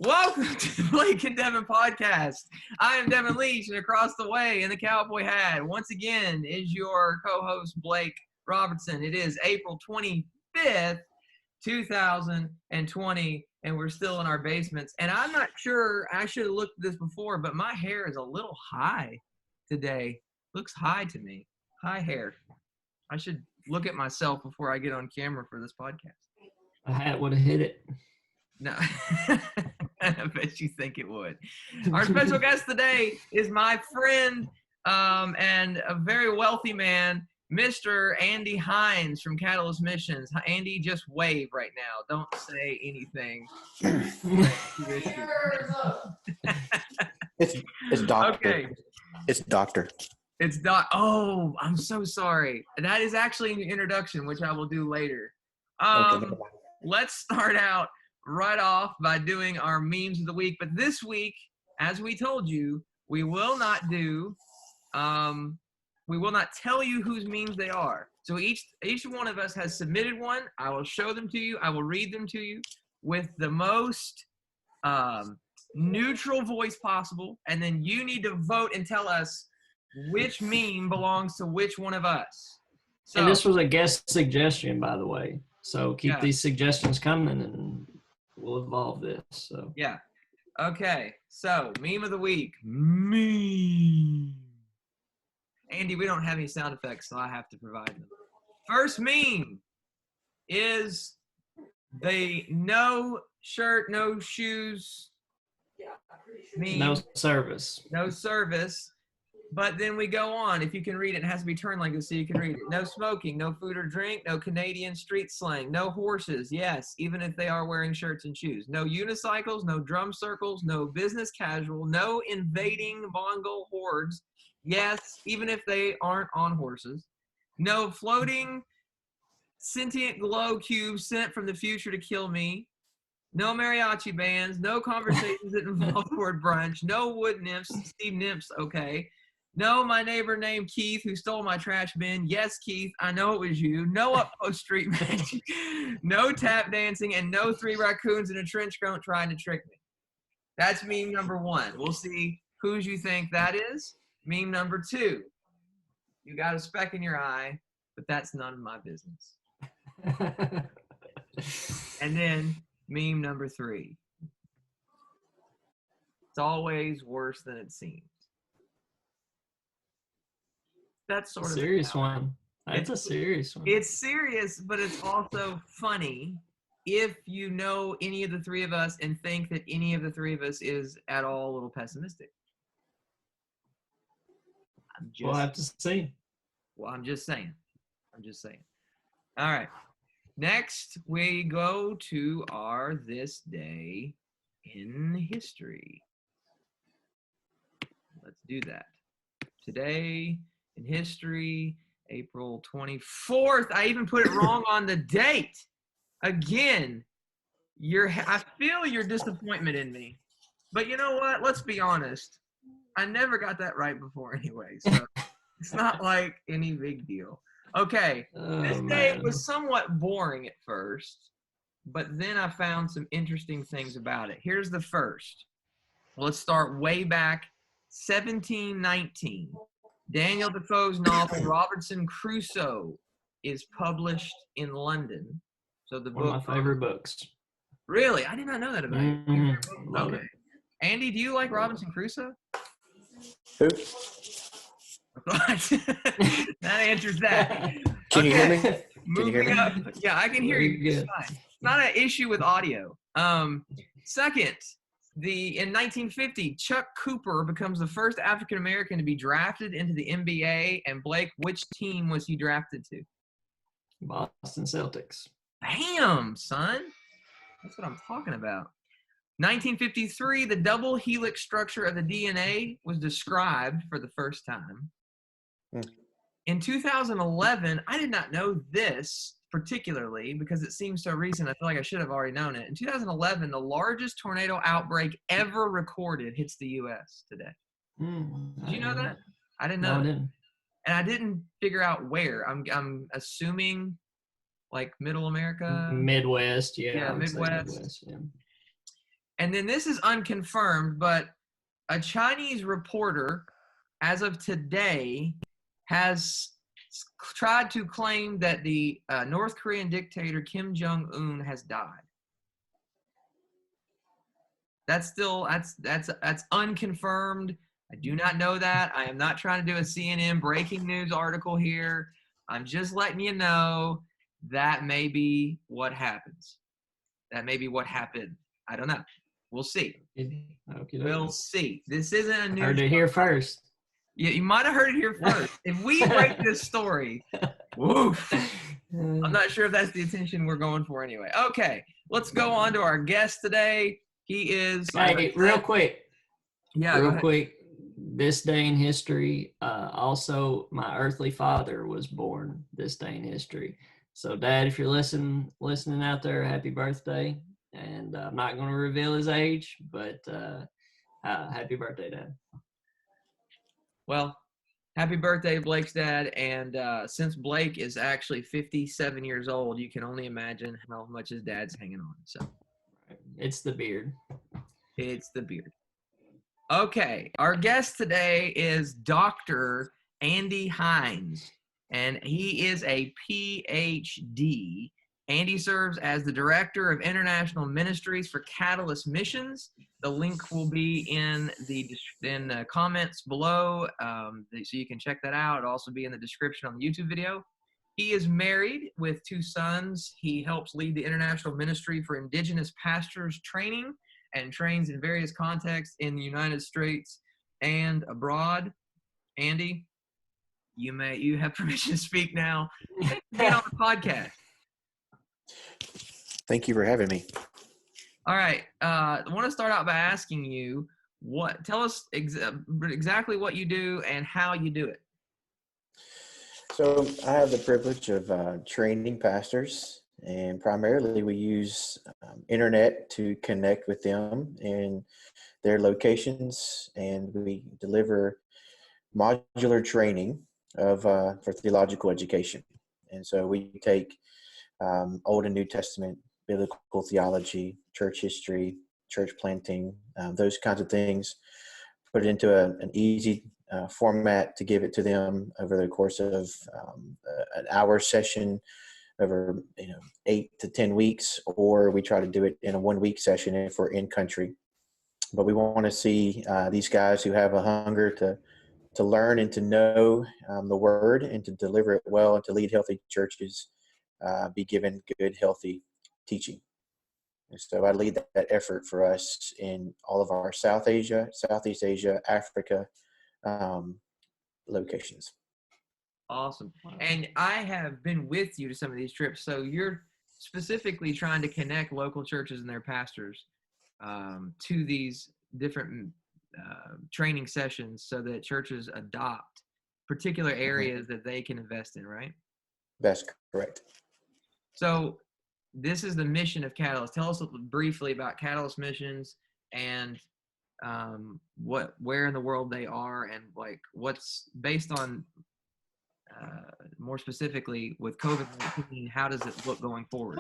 Welcome to Blake and Devin Podcast. I am Devin Leach, and across the way in the cowboy hat, once again, is your co-host, Blake Robertson. It is April 25th, 2020, and we're still in our basements. And I'm not sure, I should have looked at this before, but my hair is a little high today. Looks high to me. High hair. I should look at myself before I get on camera for this podcast. A hat would have hit it. No, I bet you think it would. Our special guest today is my friend and a very wealthy man, Mr. Andy Hynes from Catalyst Missions. Andy, just wave right now. Don't say anything. It's doctor. Okay. It's doctor. It's doc. Oh, I'm so sorry. That is actually an introduction, which I will do later. Let's start out right off by doing our memes of the week. But this week, as we told you, we will not tell you whose memes they are. So each one of us has submitted one. I will show them to you. I will read them to you with the most neutral voice possible. And then you need to vote and tell us which meme belongs to which one of us. So, and this was a guest suggestion, by the way. So keep these suggestions coming and we'll evolve this. So yeah. Okay. So meme of the week. Meme. Andy, we don't have any sound effects, so I have to provide them. First meme is the no shirt, no shoes meme. No service. No service. But then we go on. If you can read it, it has to be turned like this so you can read it. No smoking, no food or drink, no Canadian street slang, no horses, yes, even if they are wearing shirts and shoes. No unicycles, no drum circles, no business casual, no invading Mongol hordes, yes, even if they aren't on horses. No floating sentient glow cubes sent from the future to kill me. No mariachi bands, no conversations that involve word brunch, no wood nymphs, Steve Nymphs, okay. No, my neighbor named Keith who stole my trash bin. Yes, Keith, I know it was you. No up-post street magic. No tap dancing, and no 3 raccoons in a trench coat trying to trick me. That's meme number 1. We'll see whose you think that is. Meme number 2. You got a speck in your eye, but that's none of my business. And then meme number 3. It's always worse than it seems. That's sort of a serious one. It's a serious one. It's serious, but it's also funny if you know any of the 3 of us and think that any of the 3 of us is at all a little pessimistic. We'll have to see. Well, I'm just saying. All right. Next, we go to our This Day in History. Let's do that. Today in history, April 24th. I even put it wrong on the date. Again, I feel your disappointment in me. But you know what? Let's be honest. I never got that right before anyway, so it's not like any big deal. Okay, this day was somewhat boring at first, but then I found some interesting things about it. Here's the first. Let's start way back, 1719. Daniel Defoe's novel Robinson Crusoe is published in London. So the book. One of my favorite books. Really? I did not know that about you. Okay. Andy, do you like Robinson Crusoe? Who? That answers that. Can you hear me? Can you hear me? Yeah, I can hear you. It's fine. It's not an issue with audio. Second, in 1950, Chuck Cooper becomes the first African-American to be drafted into the NBA. And Blake, which team was he drafted to? Boston Celtics. Bam, son. That's what I'm talking about. 1953, the double helix structure of the DNA was described for the first time. In 2011, I did not know this particularly because it seems so recent. I feel like I should have already known it. In 2011, the largest tornado outbreak ever recorded hits the U.S. today. Did you know that? I didn't know. No, I didn't. And I didn't figure out where. I'm assuming like Middle America. Midwest, yeah. Yeah, Midwest. Yeah. And then this is unconfirmed, but a Chinese reporter, as of today, has tried to claim that the North Korean dictator Kim Jong-un has died. That's unconfirmed. I do not know that. I am not trying to do a CNN breaking news article here. I'm just letting you know that may be what happens. That may be what happened. I don't know. We'll see. Okay, We'll see. This isn't a news. Heard it here first. Yeah, you might have heard it here first. If we break this story, woof. I'm not sure if that's the attention we're going for anyway. Okay, let's go on to our guest today. He is. Hey, real quick. Yeah, real quick. This day in history. Also, my earthly father was born this day in history. So, Dad, if you're listening out there, happy birthday. And I'm not going to reveal his age, but happy birthday, Dad. Well, happy birthday, Blake's dad. And since Blake is actually 57 years old, you can only imagine how much his dad's hanging on. So it's the beard. It's the beard. Okay, our guest today is Dr. Andy Hynes, and he is a PhD. Andy serves as the Director of International Ministries for Catalyst Missions. The link will be in the comments below, so you can check that out. It'll also be in the description on the YouTube video. He is married with 2 sons. He helps lead the International Ministry for Indigenous Pastors Training and trains in various contexts in the United States and abroad. Andy, you have permission to speak now. Thanks for being on the podcast. Thank you for having me. All right. I want to start out by asking you, tell us exactly what you do and how you do it. So I have the privilege of training pastors, and primarily we use internet to connect with them in their locations, and we deliver modular training for theological education. And so we take Old and New Testament, biblical theology, church history, church planting, those kinds of things, put it into an easy format to give it to them over the course of an hour session over 8 to 10 weeks, or we try to do it in a 1-week session if we're in country. But we want to see these guys who have a hunger to learn and to know the word and to deliver it well and to lead healthy churches be given good, healthy teaching. And so I lead that effort for us in all of our South Asia, Southeast Asia, Africa locations. Awesome. And I have been with you to some of these trips. So you're specifically trying to connect local churches and their pastors to these different training sessions so that churches adopt particular areas that they can invest in, right? That's correct. So this is the mission of Catalyst. Tell us briefly about Catalyst Missions and where in the world they are, and like what's based on more specifically with COVID-19. How does it look going forward?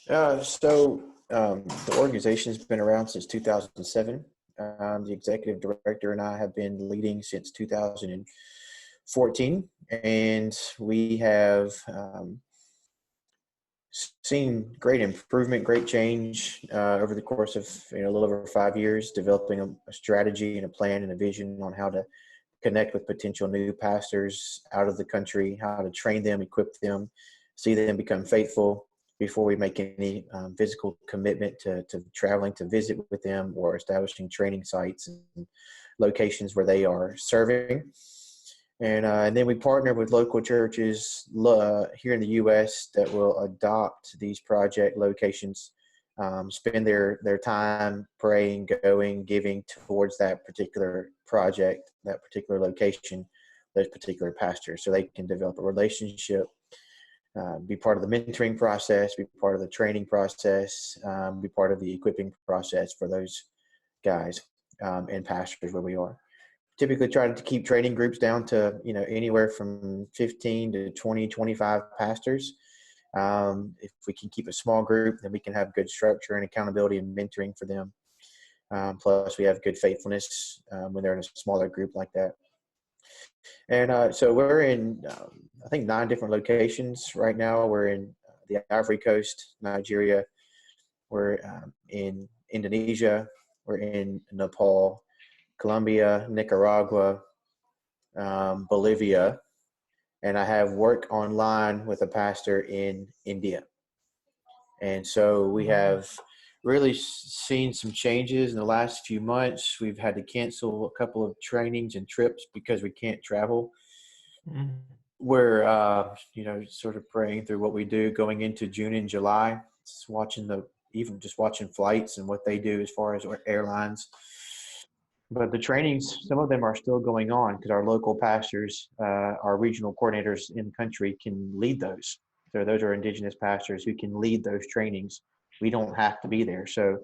So the organization has been around since 2007. The executive director and I have been leading since 2014, and we have seen great improvement, great change over the course of a little over 5 years, developing a strategy and a plan and a vision on how to connect with potential new pastors out of the country, how to train them, equip them, see them become faithful before we make any physical commitment to traveling to visit with them or establishing training sites and locations where they are serving. And then we partner with local churches here in the U.S. that will adopt these project locations, spend their time praying, going, giving towards that particular project, that particular location, those particular pastors, so they can develop a relationship, be part of the mentoring process, be part of the training process, be part of the equipping process for those guys and pastors where we are. Typically trying to keep training groups down to, anywhere from 15 to 20, 25 pastors. If we can keep a small group, then we can have good structure and accountability and mentoring for them. Plus, we have good faithfulness when they're in a smaller group like that. And so we're in, I think, 9 different locations right now. We're in the Ivory Coast, Nigeria. We're in Indonesia. We're in Nepal, Colombia, Nicaragua, Bolivia. And I have work online with a pastor in India. And so we have really seen some changes in the last few months. We've had to cancel a couple of trainings and trips because we can't travel. Mm. We're, sort of praying through what we do going into June and July, just watching flights and what they do as far as airlines. But the trainings, some of them are still going on because our local pastors, our regional coordinators in the country can lead those. So those are indigenous pastors who can lead those trainings. We don't have to be there. So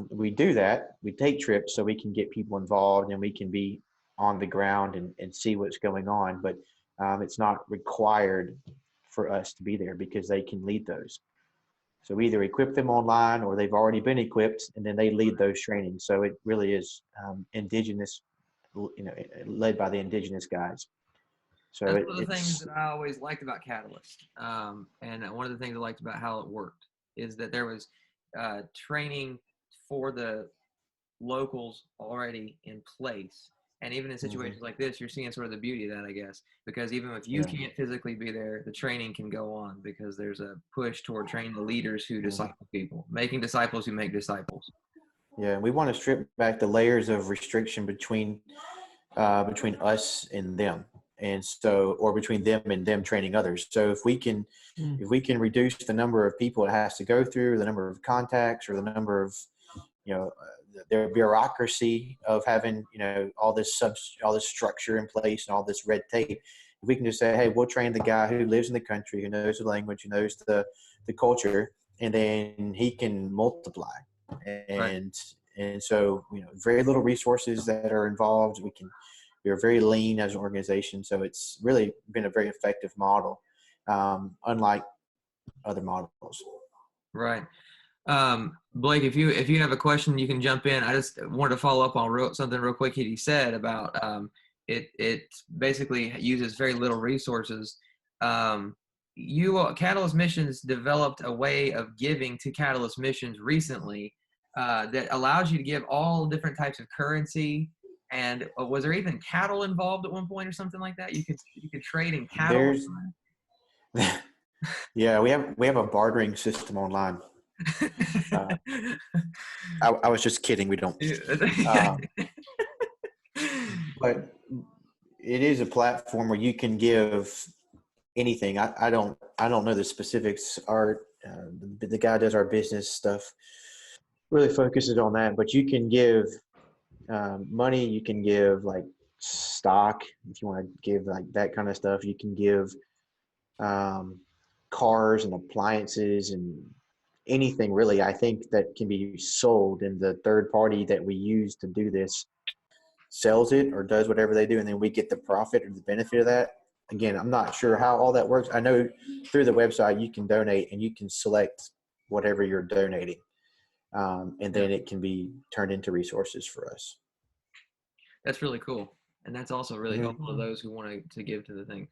we do that. We take trips so we can get people involved and we can be on the ground and see what's going on. But it's not required for us to be there because they can lead those. So we either equip them online or they've already been equipped and then they lead those trainings. So it really is indigenous, led by the indigenous guys. So that's one of the things that I always liked about Catalyst. And one of the things I liked about how it worked is that there was training for the locals already in place. And even in situations like this, you're seeing sort of the beauty of that, I guess, because even if you can't physically be there, the training can go on because there's a push toward training the leaders who disciple people, making disciples who make disciples. Yeah, we want to strip back the layers of restriction between us and them, and so, or between them and them training others. So if we can reduce the number of people it has to go through, the number of contacts, or the number of their bureaucracy of having all this structure in place and all this red tape, if we can just say, hey, we'll train the guy who lives in the country, who knows the language, who knows the culture, and then he can multiply. And so very little resources that are involved. We are very lean as an organization, so it's really been a very effective model, unlike other models. Right. Blake, if you have a question, you can jump in. I just wanted to follow up on something real quick he said about it basically uses very little resources. Catalyst Missions developed a way of giving to Catalyst Missions recently that allows you to give all different types of currency. And was there even cattle involved at one point or something like that? You could trade in cattle. Yeah, we have a bartering system online. I was just kidding. We don't. But it is a platform where you can give anything. I don't know the specifics. The guy does our business stuff, really focuses on that. But you can give money. You can give like stock if you want to give like that kind of stuff. You can give cars and appliances and anything really, I think, that can be sold, and the third party that we use to do this sells it or does whatever they do, and then we get the profit or the benefit of that. Again, I'm not sure how all that works. I know through the website you can donate and you can select whatever you're donating, and then it can be turned into resources for us. That's really cool, and that's also really helpful to those who want to give to the thing.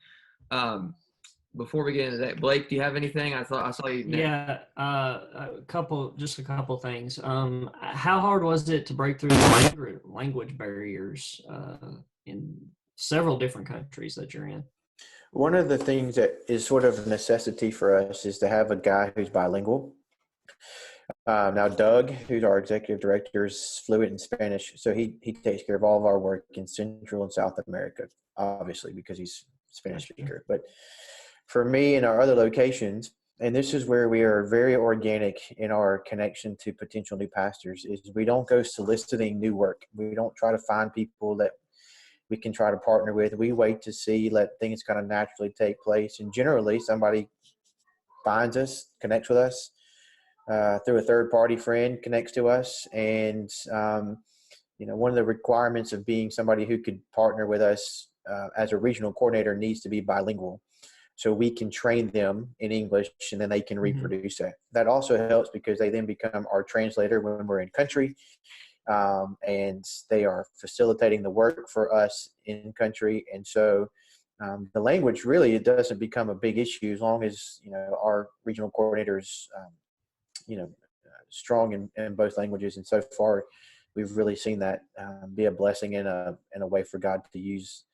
Before we get into that, Blake, do you have anything? I saw you. Yeah, a couple things. How hard was it to break through the language barriers in several different countries that you're in? One of the things that is sort of a necessity for us is to have a guy who's bilingual. Now, Doug, who's our executive director, is fluent in Spanish, so he takes care of all of our work in Central and South America, obviously, because he's a Spanish speaker. But for me and our other locations, and this is where we are very organic in our connection to potential new pastors, is we don't go soliciting new work. We don't try to find people that we can try to partner with. We wait to see, let things kind of naturally take place. And generally somebody finds us, connects with us through a third party friend, connects to us. And, one of the requirements of being somebody who could partner with us as a regional coordinator needs to be bilingual. so we can train them in English, and then they can Mm-hmm. reproduce that. That also helps because they then become our translator when we're in country, and they are facilitating the work for us in country. And so the language really, it doesn't become a big issue as long as, our regional coordinators, strong in both languages. And so far, we've really seen that be a blessing and a way for God to use,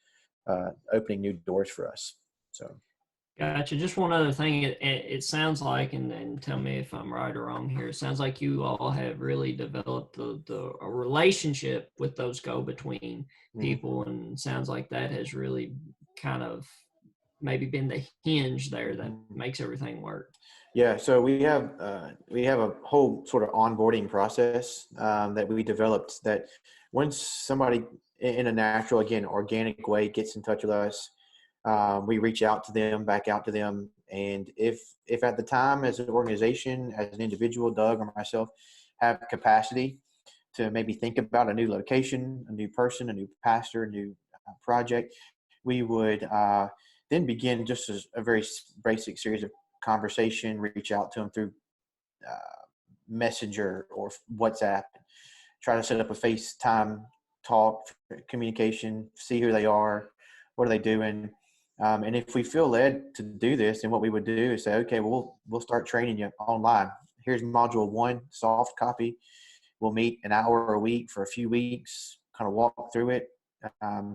opening new doors for us. So. Gotcha. Just one other thing. It sounds like, and tell me if I'm right or wrong here. It sounds like you all have really developed a relationship with those go-between people, and it sounds like that has really kind of maybe been the hinge there that makes everything work. Yeah, so we have a whole sort of onboarding process that we developed. That once somebody in a natural, again, organic way gets in touch with us, we reach out to them, back out to them, and if at the time, as an organization, as an individual, Doug or myself, have capacity to maybe think about a new location, a new person, a new pastor, a new project, we would then begin just as a very basic series of conversation, reach out to them through Messenger or WhatsApp, try to set up a FaceTime talk, communication, see who they are, what are they doing. And if we feel led to do this, then what we would do is say, okay, we'll start training you online. Here's module 1, soft copy. We'll meet an hour a week for a few weeks, kind of walk through it,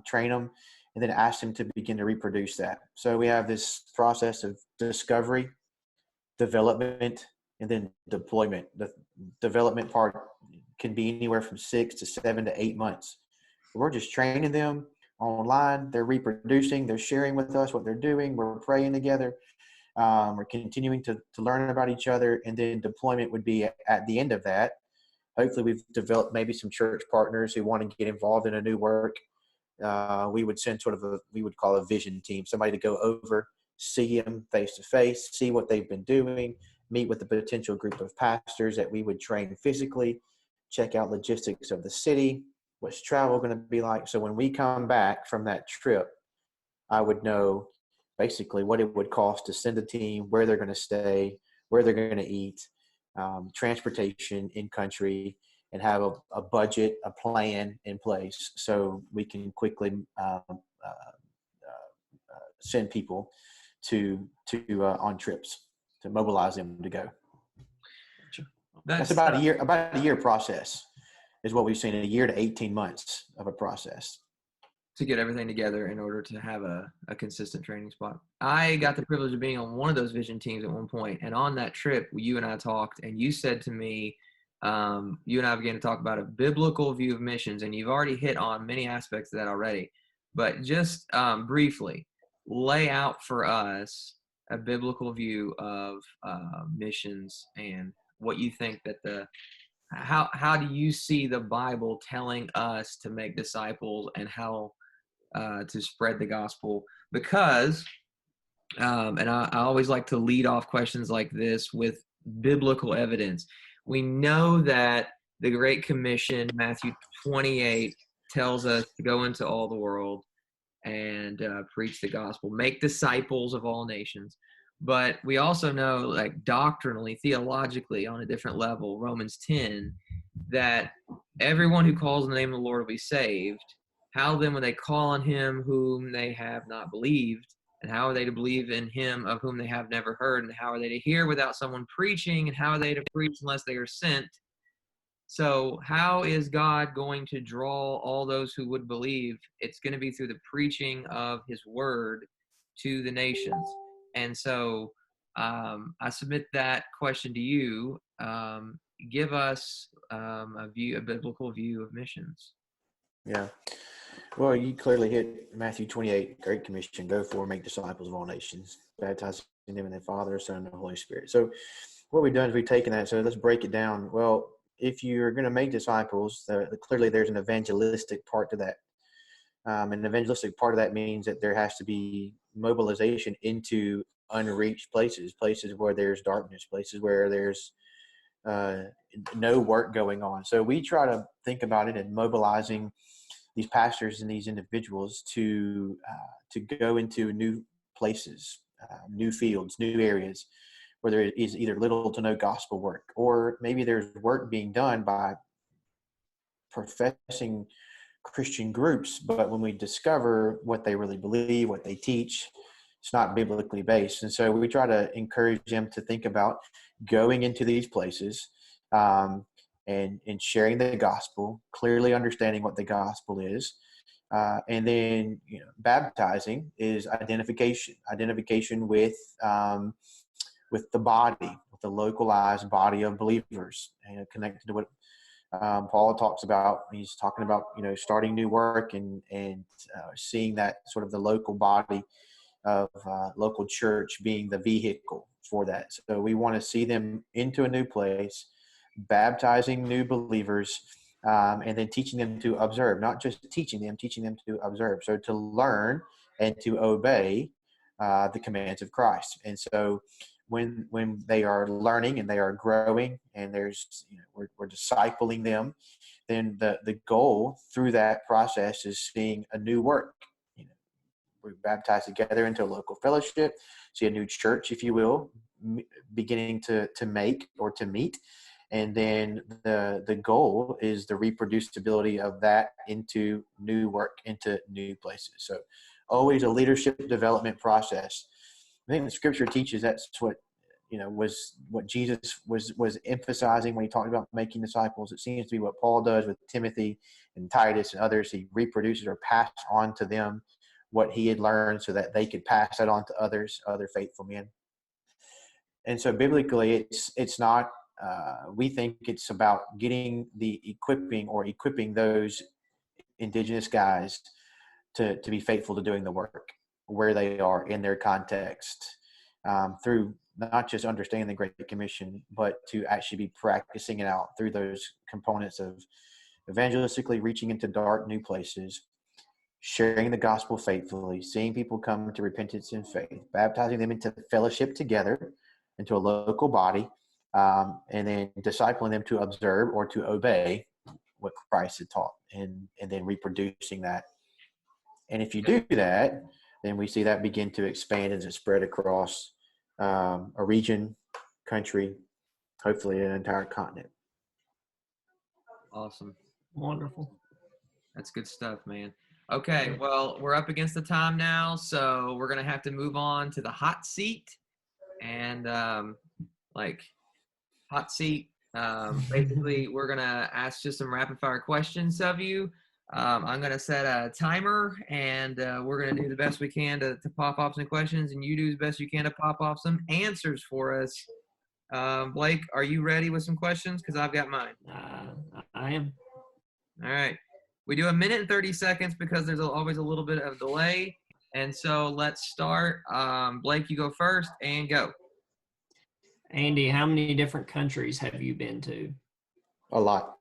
train them, and then ask them to begin to reproduce that. So we have this process of discovery, development, and then deployment. The development part can be anywhere from 6 to 7 to 8 months. We're just training them online. They're reproducing. They're sharing with us what they're doing. We're praying together. We're continuing to learn about each other. And then deployment would be at the end of that. Hopefully we've developed maybe some church partners who want to get involved in a new work. We would send we would call a vision team, somebody to go over, see them face to face, see what they've been doing, meet with the potential group of pastors that we would train physically, check out logistics of the city, what's travel going to be like. So when we come back from that trip, I would know basically what it would cost to send a team, where they're going to stay, where they're going to eat, transportation in country, and have a budget, a plan in place so we can quickly send people to on trips, to mobilize them to go. That's about a year process is what we've seen, in a year to 18 months of a process to get everything together in order to have a consistent training spot. I got the privilege of being on one of those vision teams at one point, and on that trip, you and I talked, and you said to me, you and I began to talk about a biblical view of missions, and you've already hit on many aspects of that already, but just briefly lay out for us a biblical view of missions and what you think that how do you see the Bible telling us to make disciples and how to spread the gospel? Because, and I always like to lead off questions like this with biblical evidence. We know that the Great Commission, Matthew 28, tells us to go into all the world and preach the gospel, make disciples of all nations. But we also know, like doctrinally, theologically, on a different level, Romans 10, that everyone who calls on the name of the Lord will be saved. How then will they call on him whom they have not believed? And how are they to believe in him of whom they have never heard? And how are they to hear without someone preaching? And how are they to preach unless they are sent? So how is God going to draw all those who would believe? It's going to be through the preaching of his word to the nations. And so I submit that question to you. Give us a biblical view of missions. Yeah. Well, you clearly hit Matthew 28, Great Commission, go forth, make disciples of all nations, baptizing them in the Father, Son, and the Holy Spirit. So what we've done is we've taken that. So let's break it down. Well, if you're going to make disciples, clearly there's an evangelistic part to that. An evangelistic part of that means that there has to be mobilization into unreached places where there's darkness, places where there's no work going on. So we try to think about it and mobilizing these pastors and these individuals to go into new places, new fields, new areas where there is either little to no gospel work, or maybe there's work being done by professing Christian groups, but when we discover what they really believe, what they teach, it's not biblically based. And so we try to encourage them to think about going into these places and sharing the gospel, clearly understanding what the gospel is. And then, baptizing is identification with the body, with the localized body of believers, and connected to what Paul talks about. He's talking about, starting new work and seeing that sort of the local body of local church being the vehicle for that. So we want to see them into a new place, baptizing new believers, and then teaching them to observe, not just teaching them to observe. So to learn and to obey the commands of Christ. And so when they are learning and they are growing and there's, we're discipling them, then the goal through that process is seeing a new work. We're baptized together into a local fellowship, see a new church, if you will, beginning to make or to meet. And then the goal is the reproducibility of that into new work, into new places. So always a leadership development process. I think the scripture teaches that's what, was what Jesus was emphasizing when he talked about making disciples. It seems to be what Paul does with Timothy and Titus and others. He reproduces or passes on to them what he had learned so that they could pass that on to others, other faithful men. And so biblically, it's not, we think it's about getting the equipping those indigenous guys to be faithful to doing the work where they are in their context, through not just understanding the Great Commission, but to actually be practicing it out through those components of evangelistically reaching into dark new places, sharing the gospel faithfully, seeing people come to repentance and faith, baptizing them into fellowship together, into a local body, and then discipling them to observe or to obey what Christ had taught, and then reproducing that. And if you do that, then we see that begin to expand and to spread across a region, country, hopefully an entire continent. Awesome. Wonderful. That's good stuff, man. Okay, well, we're up against the time now, so we're going to have to move on to the hot seat. And, hot seat, basically, we're going to ask just some rapid-fire questions of you. I'm going to set a timer, and we're going to do the best we can to pop off some questions, and you do the best you can to pop off some answers for us. Blake, are you ready with some questions? Because I've got mine. I am. All right. We do 1 minute and 30 seconds because there's always a little bit of delay. And so let's start. Blake, you go first and go. Andy, how many different countries have you been to? A lot.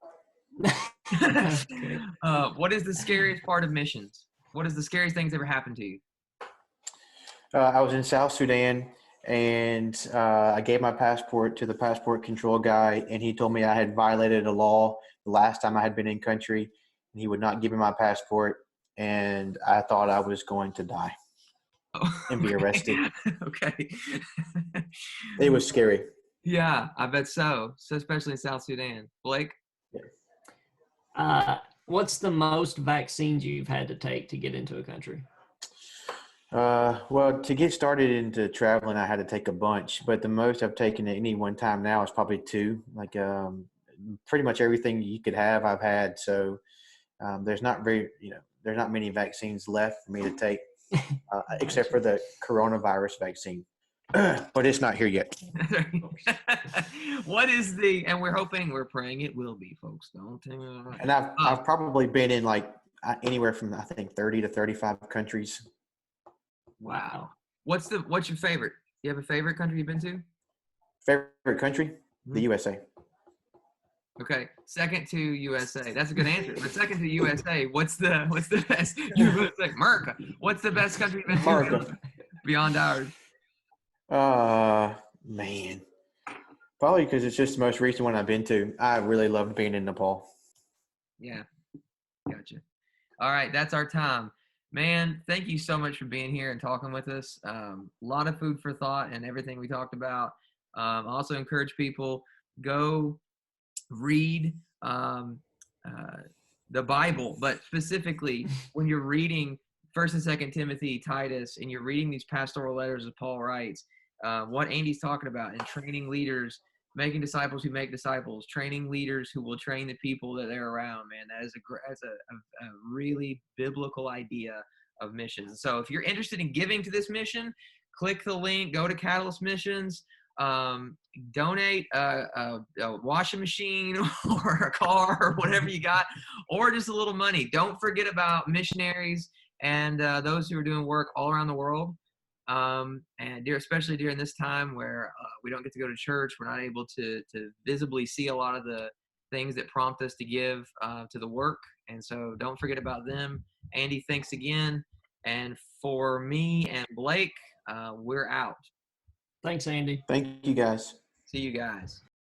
Okay. What is the scariest part of missions? What is the scariest thing that's ever happened to you? I was in South Sudan, and I gave my passport to the passport control guy, and he told me I had violated a law the last time I had been in country, and he would not give me my passport, and I thought I was going to die and be arrested. Okay. It was scary. Yeah, I bet so. So especially in South Sudan. Blake? What's the most vaccines you've had to take to get into a country? Well, to get started into traveling, I had to take a bunch, but the most I've taken at any one time now is probably 2. Like, pretty much everything you could have, I've had. So, there's not many vaccines left for me to take, except for the coronavirus vaccine, but it's not here yet. What is and we're praying it will be, folks. Don't. And I've probably been in like anywhere from, I think, 30 to 35 countries. Wow. What's your favorite? You have a favorite country you've been to? Favorite country? The USA. Okay. Second to USA. That's a good answer. But second to USA, what's the best? USA, America. What's the best country you've been to? America. Beyond ours. Man. Probably because it's just the most recent one I've been to. I really loved being in Nepal. Yeah. Gotcha. All right. That's our time. Man, thank you so much for being here and talking with us. A lot of food for thought and everything we talked about. I also encourage people, go read the Bible, but specifically when you're reading First and Second Timothy, Titus, and you're reading these pastoral letters that Paul writes, what Andy's talking about, and training leaders, making disciples who make disciples, training leaders who will train the people that they're around. Man, that is a really biblical idea of missions. So if you're interested in giving to this mission, click the link, go to Catalyst Missions. Donate a washing machine or a car or whatever you got, or just a little money. Don't forget about missionaries and those who are doing work all around the world. And especially during this time where we don't get to go to church, we're not able to visibly see a lot of the things that prompt us to give to the work. And so don't forget about them. Andy, thanks again. And for me and Blake, we're out. Thanks, Andy. Thank you, guys. See you guys.